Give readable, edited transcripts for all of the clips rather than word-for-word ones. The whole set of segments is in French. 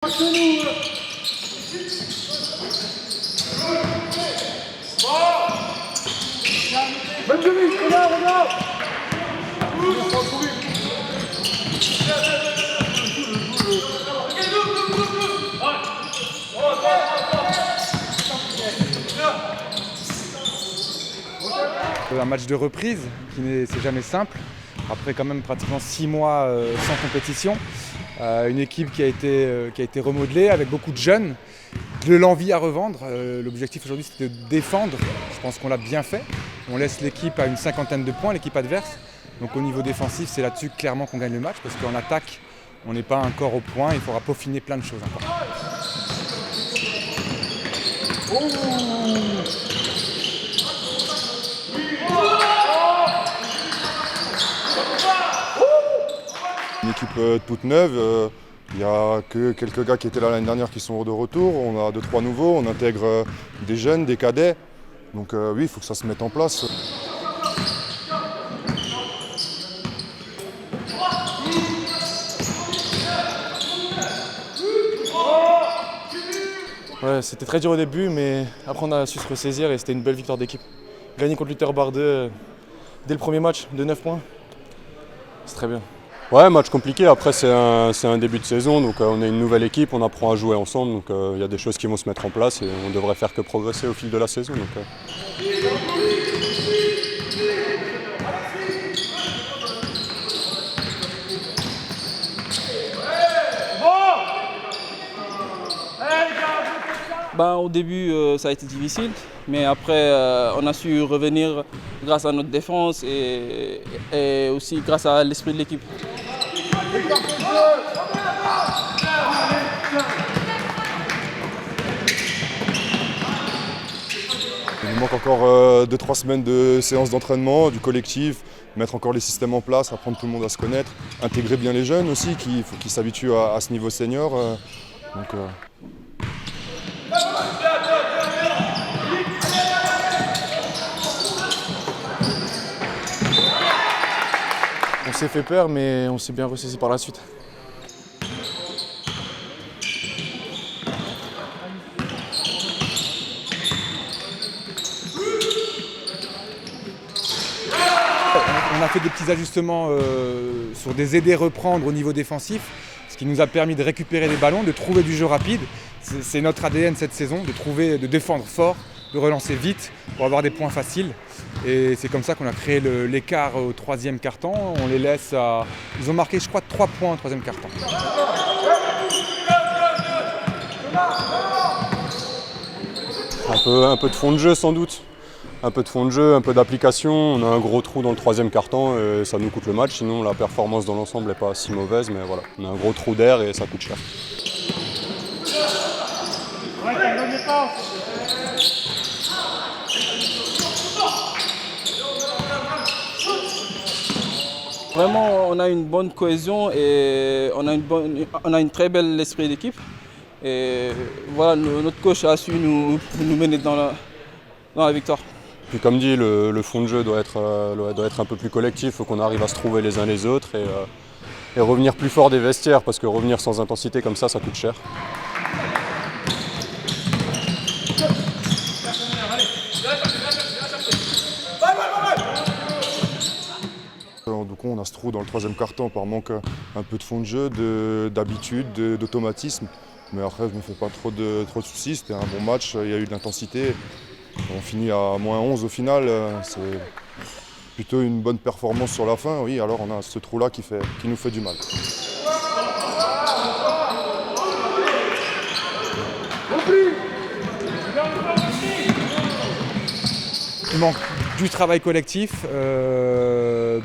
Un match de reprise c'est jamais simple. Après quand même pratiquement 6 mois sans compétition. Une équipe qui a été remodelée avec beaucoup de jeunes, de l'envie à revendre. L'objectif aujourd'hui c'était de défendre. Je pense qu'on l'a bien fait. On laisse l'équipe à une 50aine de points, l'équipe adverse. Donc au niveau défensif, c'est là-dessus clairement qu'on gagne le match parce qu'en attaque, on n'est pas encore au point. Il faudra peaufiner plein de choses encore. Une équipe toute neuve, il n'y a que quelques gars qui étaient là l'année dernière qui sont de retour. On a 2-3 nouveaux, on intègre des jeunes, des cadets. Donc oui, il faut que ça se mette en place. Ouais, c'était très dur au début, mais après on a su se ressaisir et c'était une belle victoire d'équipe. Gagner contre Luther Bardeux dès le premier match de 9 points, c'est très bien. Ouais, match compliqué. Après, c'est un début de saison, donc on est une nouvelle équipe, on apprend à jouer ensemble, donc il y a des choses qui vont se mettre en place et on devrait faire que progresser au fil de la saison. Au début, ça a été difficile, mais après, on a su revenir grâce à notre défense et aussi grâce à l'esprit de l'équipe. Il manque encore 2-3 semaines de séances d'entraînement, du collectif, mettre encore les systèmes en place, apprendre tout le monde à se connaître, intégrer bien les jeunes aussi, il faut qu'ils s'habituent à ce niveau senior. On s'est fait peur, mais on s'est bien ressaisi par la suite. On a fait des petits ajustements sur des aider reprendre au niveau défensif, ce qui nous a permis de récupérer des ballons, de trouver du jeu rapide. C'est notre ADN cette saison, de défendre fort, de relancer vite pour avoir des points faciles. Et c'est comme ça qu'on a créé l'écart au troisième quart-temps. On les laisse à... Ils ont marqué, je crois, 3 points au troisième quart-temps. Un peu de fond de jeu sans doute. Un peu de fond de jeu, un peu d'application. On a un gros trou dans le troisième quart-temps et ça nous coûte le match. Sinon, la performance dans l'ensemble n'est pas si mauvaise, mais voilà, on a un gros trou d'air et ça coûte cher. Vraiment, on a une bonne cohésion et on a une très belle esprit d'équipe. Et voilà, notre coach a su nous mener dans la victoire. Puis comme dit, le fond de jeu doit être un peu plus collectif, il faut qu'on arrive à se trouver les uns les autres et revenir plus fort des vestiaires, parce que revenir sans intensité comme ça coûte cher. Du coup, on a ce trou dans le troisième quart-temps par manque un peu de fond de jeu, d'habitude, d'automatisme. Mais après, je ne me fais pas trop de soucis, c'était un bon match, il y a eu de l'intensité. On finit à -11 au final, c'est plutôt une bonne performance sur la fin. Oui, alors on a ce trou-là qui nous fait du mal. Il manque du travail collectif,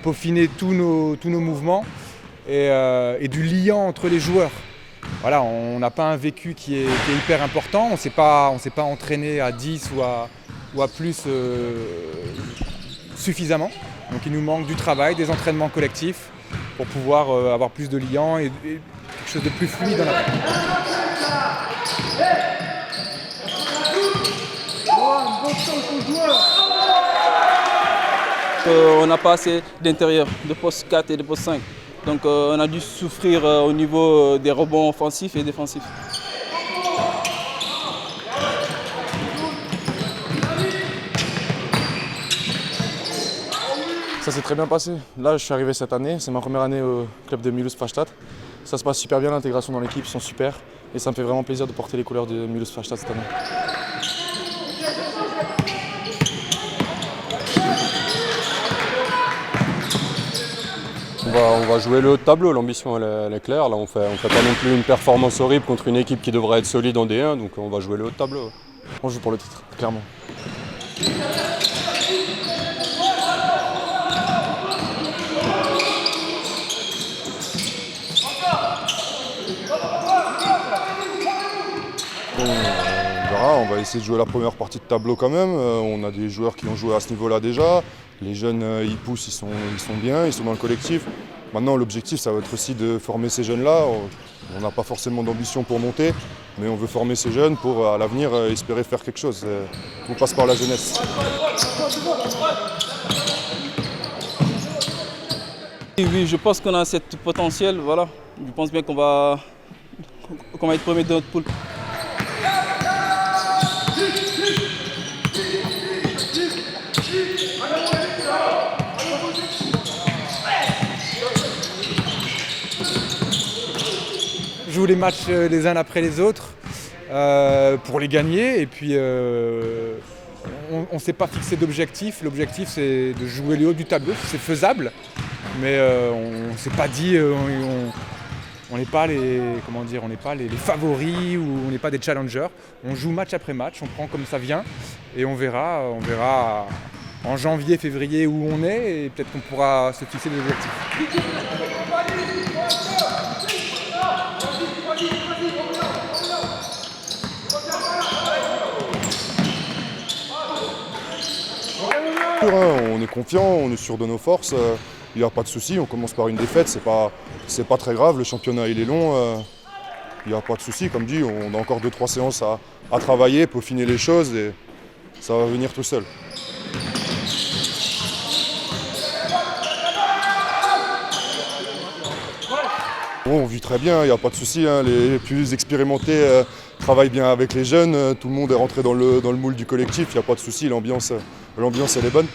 peaufiner tous nos mouvements et du lien entre les joueurs. Voilà, on n'a pas un vécu qui est hyper important, on ne s'est pas entraîné à 10 ou à plus suffisamment. Donc il nous manque du travail, des entraînements collectifs pour pouvoir avoir plus de liens et quelque chose de plus fluide dans la pratique. On n'a pas assez d'intérieur, de poste 4 et de poste 5. Donc on a dû souffrir au niveau des rebonds offensifs et défensifs. Ça s'est très bien passé. Là, je suis arrivé cette année, c'est ma première année au club de Mulhouse Freistadt. Ça se passe super bien, l'intégration dans l'équipe, ils sont super. Et ça me fait vraiment plaisir de porter les couleurs de Mulhouse Freistadt cette année. On va jouer le haut de tableau, l'ambition elle est claire. Là, on fait pas non plus une performance horrible contre une équipe qui devrait être solide en D1, donc on va jouer le haut de tableau. On joue pour le titre, clairement. On verra, on va essayer de jouer la première partie de tableau quand même. On a des joueurs qui ont joué à ce niveau-là déjà. Les jeunes, ils poussent, ils sont bien, ils sont dans le collectif. Maintenant, l'objectif, ça va être aussi de former ces jeunes-là. On n'a pas forcément d'ambition pour monter, mais on veut former ces jeunes pour, à l'avenir, espérer faire quelque chose. On passe par la jeunesse. Oui, je pense qu'on a ce potentiel, voilà. Je pense bien qu'on va être premier de notre poule. On joue les matchs les uns après les autres pour les gagner et puis on ne s'est pas fixé d'objectif. L'objectif c'est de jouer le haut du tableau, c'est faisable, mais on ne s'est pas dit on n'est pas les favoris ou on n'est pas des challengers. On joue match après match, on prend comme ça vient et on verra en janvier, février où on est et peut-être qu'on pourra se fixer des objectifs. On est confiant, on est sûr de nos forces, il n'y a pas de souci, on commence par une défaite, c'est pas très grave, le championnat il est long, il n'y a pas de souci, comme dit, on a encore 2-3 séances à travailler, peaufiner les choses et ça va venir tout seul. Bon, on vit très bien, il n'y a pas de souci, hein, les plus expérimentés travaillent bien avec les jeunes, tout le monde est rentré dans le moule du collectif, il n'y a pas de souci, l'ambiance elle est bonne.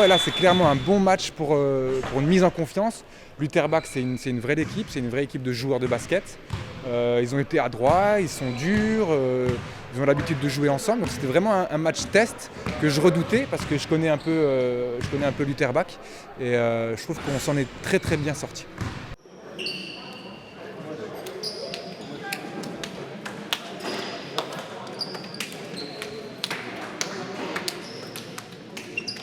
Là, c'est clairement un bon match pour une mise en confiance. L'Uterbach, c'est une vraie équipe, c'est une vraie équipe de joueurs de basket. Ils ont été adroits, ils sont durs, ils ont l'habitude de jouer ensemble. Donc c'était vraiment un match test que je redoutais parce que je connais un peu l'Uterbach et je trouve qu'on s'en est très très bien sorti.